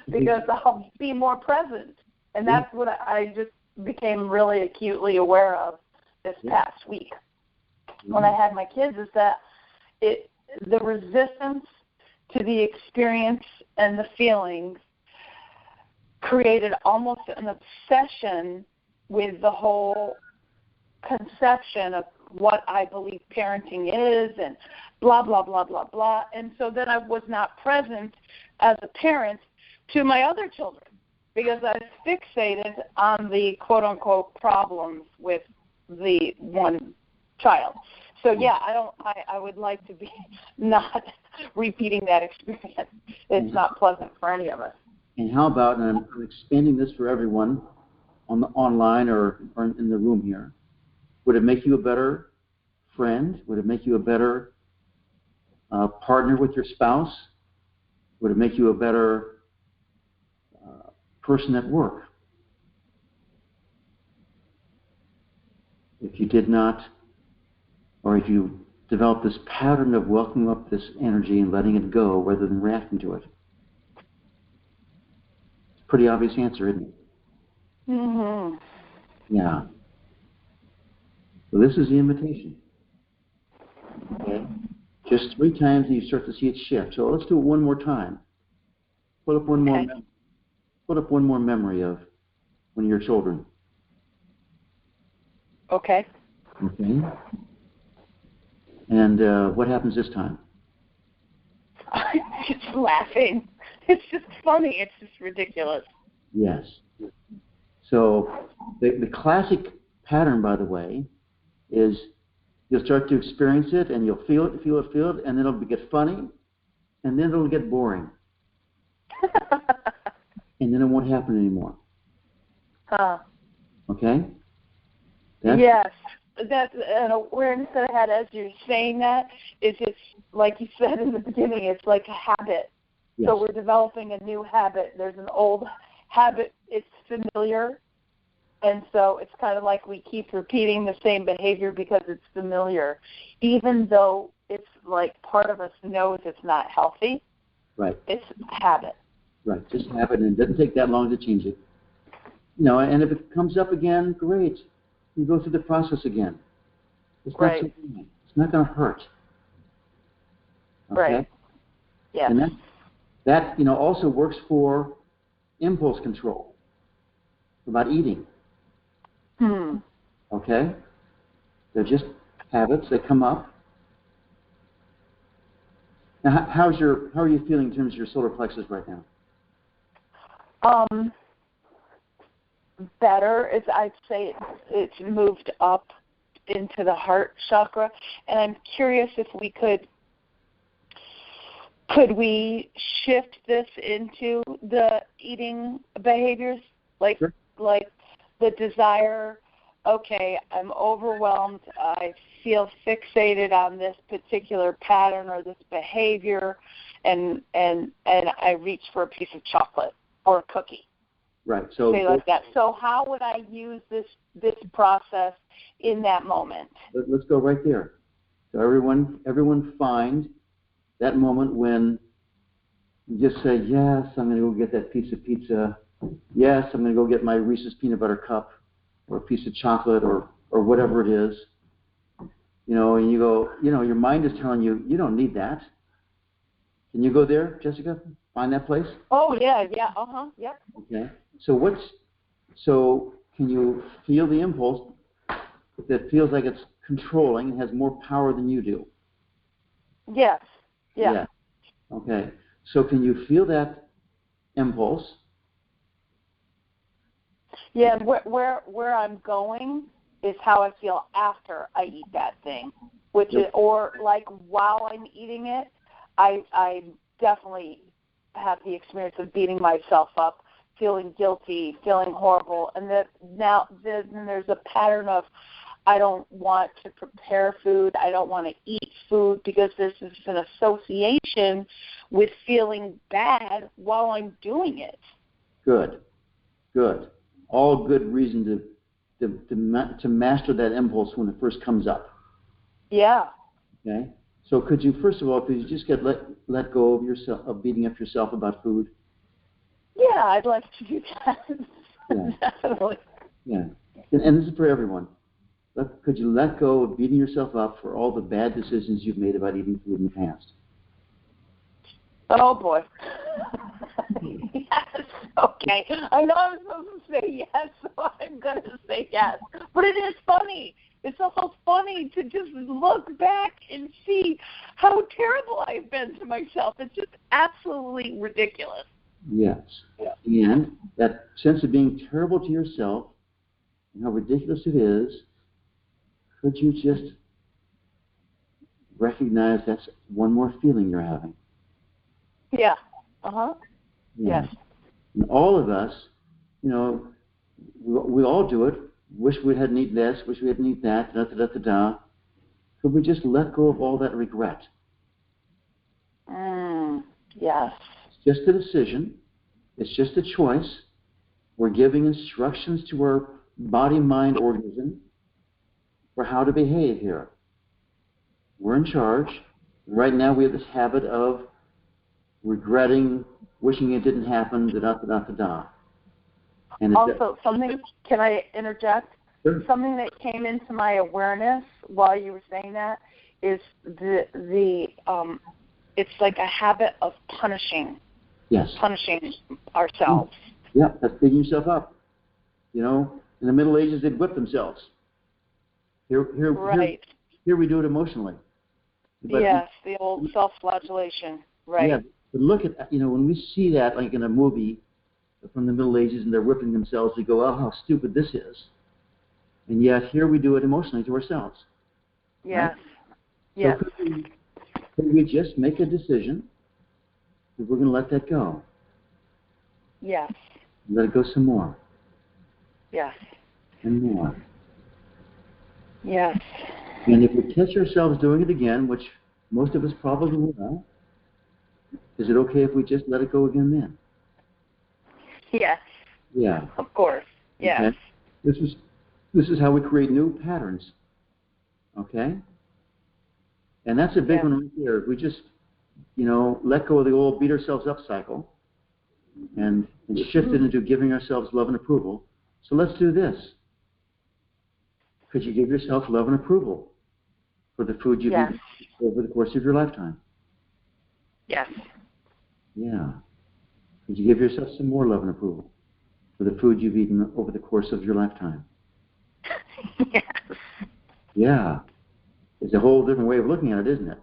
because I'll be more present. And that's what I just became really acutely aware of this past week when I had my kids, is that the resistance to the experience and the feelings created almost an obsession with the whole conception of what I believe parenting is and blah, blah, blah, blah, blah. And so then I was not present as a parent to my other children because I was fixated on the quote-unquote problems with the one child. So, yeah, I would like to be not repeating that experience. It's not pleasant for any of us. And how about, and I'm expanding this for everyone online or in the room here, would it make you a better friend? Would it make you a better partner with your spouse? Would it make you a better person at work? If you did not, or if you developed this pattern of welcoming up this energy and letting it go rather than reacting to it. It's a pretty obvious answer, isn't it? Mm-hmm. Yeah. So this is the invitation. Okay? Just 3 times and you start to see it shift. So let's do it one more time. Put up one more memory of one of your children. Okay. Okay. And what happens this time? I'm just laughing. It's just funny. It's just ridiculous. Yes. So the classic pattern, by the way, is you'll start to experience it and you'll feel it, and then it'll get funny, and then it'll get boring. And then it won't happen anymore. Huh. Okay? Yes. That's an awareness that I had as you're saying that is it's like you said in the beginning, it's like a habit. Yes. So we're developing a new habit. There's an old habit, it's familiar, and so it's kind of like we keep repeating the same behavior because it's familiar, even though it's like part of us knows it's not healthy. Right. It's a habit. Right. Just habit, and it doesn't take that long to change it. You know, and if it comes up again, great. You go through the process again. It's not so bad. It's not going to hurt. Okay? Right. Yes. And that also works for impulse control, about eating. Okay? They're just habits. They come up. Now, how are you feeling in terms of your solar plexus right now? better. I'd say it's moved up into the heart chakra, and I'm curious if we could we shift this into the eating behaviors, like Sure. like the desire. Okay, I'm overwhelmed. I feel fixated on this particular pattern or this behavior, and I reach for a piece of chocolate or a cookie. Right. So Say like that. So how would I use this process in that moment? let's go right there. So everyone find that moment when you just say, yes, I'm going to go get that piece of pizza. Yes, I'm going to go get my Reese's peanut butter cup or a piece of chocolate or whatever it is. And you go, your mind is telling you, you don't need that. Can you go there, Jessica? Find that place? Oh, yeah, yep. Okay. So can you feel the impulse that feels like it's controlling and has more power than you do? Yes. Yeah. Yeah. Okay. So can you feel that impulse? Yeah, and where I'm going is how I feel after I eat that thing, which is, or like while I'm eating it, I definitely have the experience of beating myself up, feeling guilty, feeling horrible, and then there's a pattern of I don't want to prepare food, I don't want to eat food because there's an association with feeling bad while I'm doing it. Good. All good reason to master that impulse when it first comes up. Yeah. Okay. So could you just let go of yourself, of beating up yourself about food? Yeah, I'd like to do that. Yeah. Definitely. Yeah. And this is for everyone. Could you let go of beating yourself up for all the bad decisions you've made about eating food in the past? Oh, boy. Yes. Okay. I know I'm supposed to say yes, so I'm going to say yes. But it is funny. It's also funny to just look back and see how terrible I've been to myself. It's just absolutely ridiculous. Yes. Yeah. And that sense of being terrible to yourself and how ridiculous it is, could you just recognize that's one more feeling you're having? Yeah. Uh-huh. Yeah. Yes. And all of us, we all do it. Wish we hadn't eaten this, wish we hadn't eaten that, da-da-da-da-da. Could we just let go of all that regret? Yes. It's just a decision. It's just a choice. We're giving instructions to our body, mind, organism for how to behave here. We're in charge. Right now we have this habit of regretting, wishing it didn't happen, da-da-da-da-da. And also, can I interject? Sure. Something that came into my awareness while you were saying that is it's like a habit of punishing ourselves. Yeah, that's beating yourself up. In the Middle Ages, they'd whip themselves. Here we do it emotionally. But yes, the old self-flagellation. Right. Yeah, but look at, when we see that, like in a movie from the Middle Ages, and they're whipping themselves, we go, oh, how stupid this is. And yet here we do it emotionally to ourselves. Yes. Right? Yes. So could we just make a decision that we're going to let that go? Yes. Let it go some more. Yes. And more. Yes. And if we catch ourselves doing it again, which most of us probably will, is it okay if we just let it go again then? Yes. Yeah. Of course. Yes. Okay. This is how we create new patterns. Okay? And that's a big one right there. If we just, let go of the old beat ourselves up cycle and shift it into giving ourselves love and approval. So let's do this. Could you give yourself love and approval for the food you've eaten over the course of your lifetime? Yes. Yeah. Could you give yourself some more love and approval for the food you've eaten over the course of your lifetime? Yes. Yeah. It's a whole different way of looking at it, isn't it?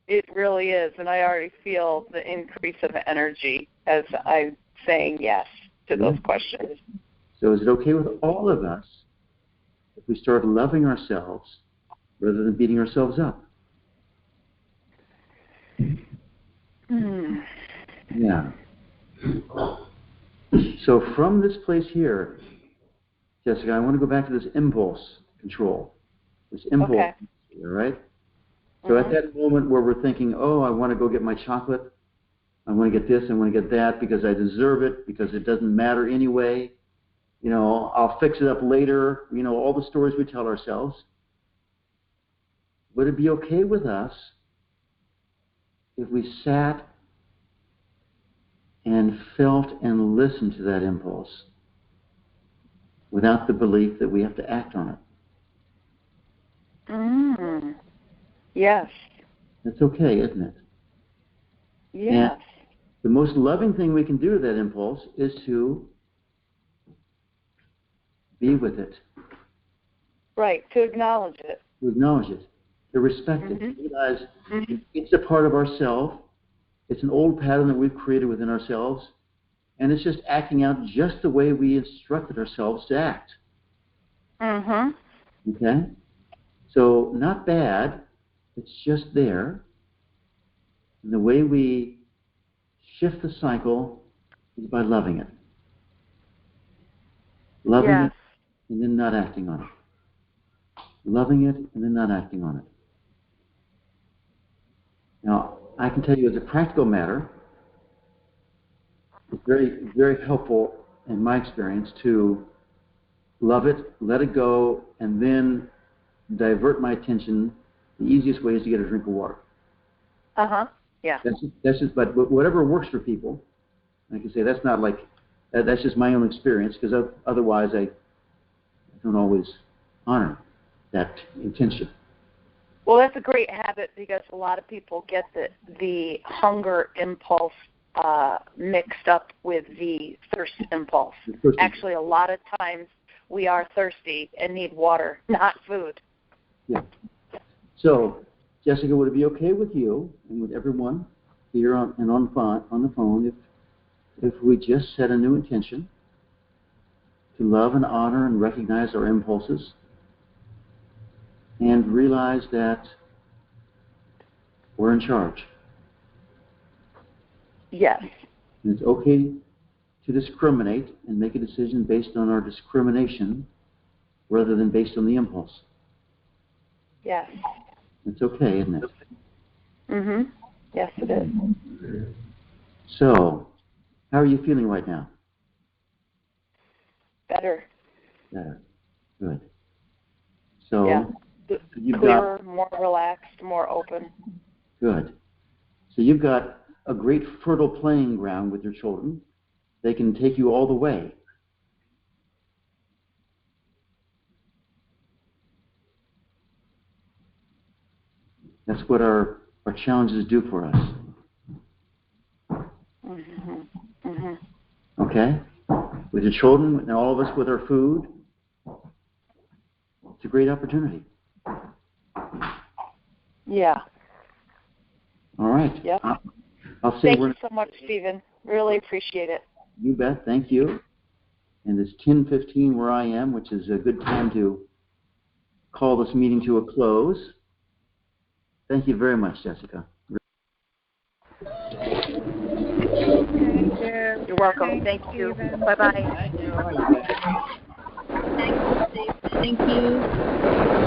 It really is, and I already feel the increase of energy as I'm saying yes to those questions. So is it okay with all of us if we start loving ourselves rather than beating ourselves up? Yeah. So from this place here, Jessica, I want to go back to this impulse control. This impulse, Okay. all right? So at that moment where we're thinking, oh, I want to go get my chocolate, I want to get this, I want to get that because I deserve it, because it doesn't matter anyway, I'll fix it up later, all the stories we tell ourselves. Would it be okay with us if we sat and felt and listened to that impulse without the belief that we have to act on it? Yes. That's okay, isn't it? Yes. And the most loving thing we can do to that impulse is to be with it. Right, to acknowledge it. To acknowledge it, to respect it, to realize it's a part of ourself. It's an old pattern that we've created within ourselves, and it's just acting out just the way we instructed ourselves to act. Okay? So, not bad, it's just there. And the way we shift the cycle is by loving it. Loving it and then not acting on it. Loving it and then not acting on it. Now, I can tell you as a practical matter, it's very, very helpful in my experience to love it, let it go, and then divert my attention. The easiest way is to get a drink of water. Yeah. That's just, but whatever works for people, I can say that's not like, that's just my own experience, because otherwise I don't always honor that intention. Well, that's a great habit because a lot of people get the hunger impulse mixed up with the thirst impulse. Actually, a lot of times we are thirsty and need water, not food. Yeah. So, Jessica, would it be okay with you and with everyone here on the phone if we just set a new intention to love and honor and recognize our impulses and realize that we're in charge? Yes. And it's okay to discriminate and make a decision based on our discrimination rather than based on the impulse. Yes. It's okay, isn't it? Yes, it is. So, how are you feeling right now? Better. Better. Good. So, yeah. Clearer, more relaxed, more open. Good. So you've got a great fertile playing ground with your children. They can take you all the way. That's what our challenges do for us. Okay? With your children and all of us with our food, it's a great opportunity. Yeah. All right. Yep. I'll say Thank you so much, Stephen. Really appreciate it. You bet. Thank you. And it's 10:15 where I am, which is a good time to call this meeting to a close. Thank you very much, Jessica. You're welcome. Thank you. Bye-bye. Thank you.